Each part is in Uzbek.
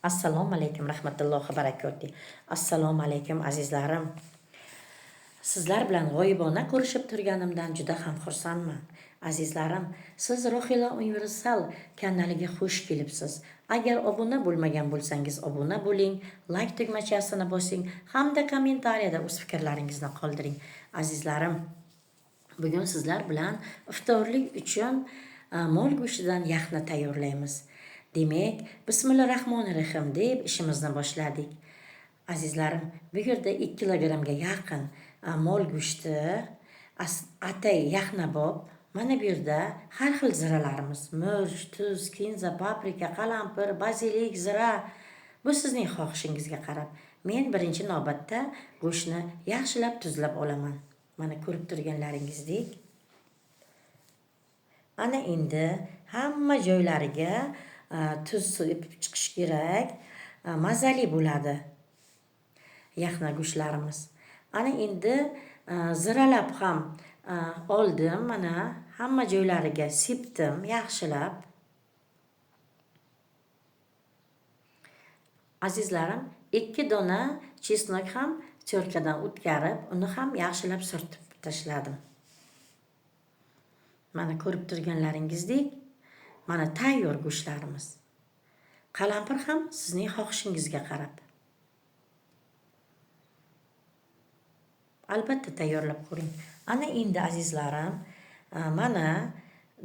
Assalomu alaykum rahmatullohi va barakatuh. Assalomu alaykum azizlarim. Sizlar bilan g'oyibona ko'rishib turganimdan juda ham xursandman. Azizlarim, siz Rohila Universal kanaliga xush kelibsiz. Agar obuna bo'lmagan bo'lsangiz, obuna bo'ling, like tugmachasini bosing hamda kommentariyada o'z fikrlaringizni qoldiring. Azizlarim, bugun sizlar bilan iftorlik uchun mol go'shtidan yaxna tayyorlaymiz. Demak, Bismillahirrohmanirrohim deb ishimizni boshladik. Azizlarim, bu yerda 2 kilogramga yaqin mol go'shti, atay yaxnabob, mana bu yerda har xil ziralarimiz, murch, tuz, kinza, paprika, qalampir, bazilik, zira. Bu sizning xohishingizga qarab. Men birinchi navbatda go'shtni yaxshilab tuzlab olaman. Mana ko'rib turganlaringizdek. Ana endi hamma joylariga tuz sepib chiqish kerak. Mazali bo'ladi yaxna go'shtlarimiz. Ana endi ziralab ham oldim. Mana hamma joylariga sepdim yaxshilab. Azizlarim, 2 dona chesnok ham cho'rkadan o'tkazib, uni ham yaxshilab surtib tashladim. Mana ko'rib turganlaringizdek, mana tayyor go'shtlarimiz. Qalampir ham sizning xohishingizga qarab. Albatta tayyorlab ko'ring. Ana endi azizlarim, mana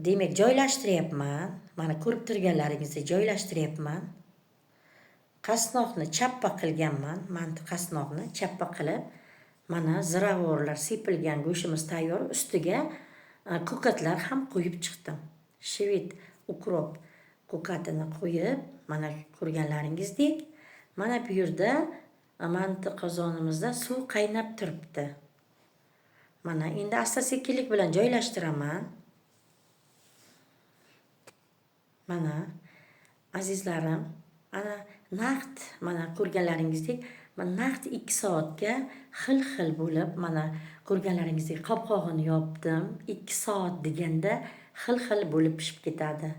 demak joylashtiryapman. Mana ko'rib turganlaringizdek joylashtiryapman. Qasnoqni chappa qilganman. Manti qasnoqni chappa qilib, mana ziravorlar sepilgan go'shtimiz tayyor. Ustiga ko'katlar ham qo'yib chiqdim. Shved ukrop ko'katini qo'yib, mana ko'rganlaringizdek, mana bu yerda manti qozonimizda suv qaynab turibdi. Mana endi asta-sekinlik bilan joylashtiraman. Mana azizlarim, ana naqd, mana ko'rganlaringizdek, naqd 2 soatga xil-xil bo'lib, mana ko'rganlaringizdek qopqog'ini yopdim. 2 soat deganda xil-xil bo'lib pishib ketadi.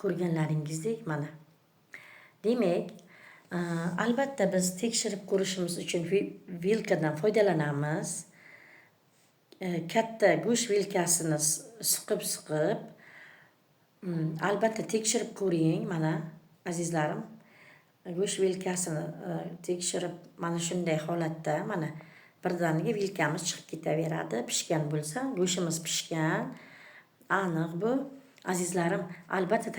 Ko'rganlaringizdek mana. Demak, albatta biz tekshirib ko'rishimiz uchun vilkadan foydalanamiz. Katta go'sht vilkasini siqib, albatta tekshirib ko'ring. Mana azizlarim, go'sht vilkasini tekshirib, mana shunday holatda, mana birdaniga vilkamiz chiqib ketaveradi. Pishgan bo'lsa, go'shtimiz pishgan. Aniq bu. Azizlarim, albatta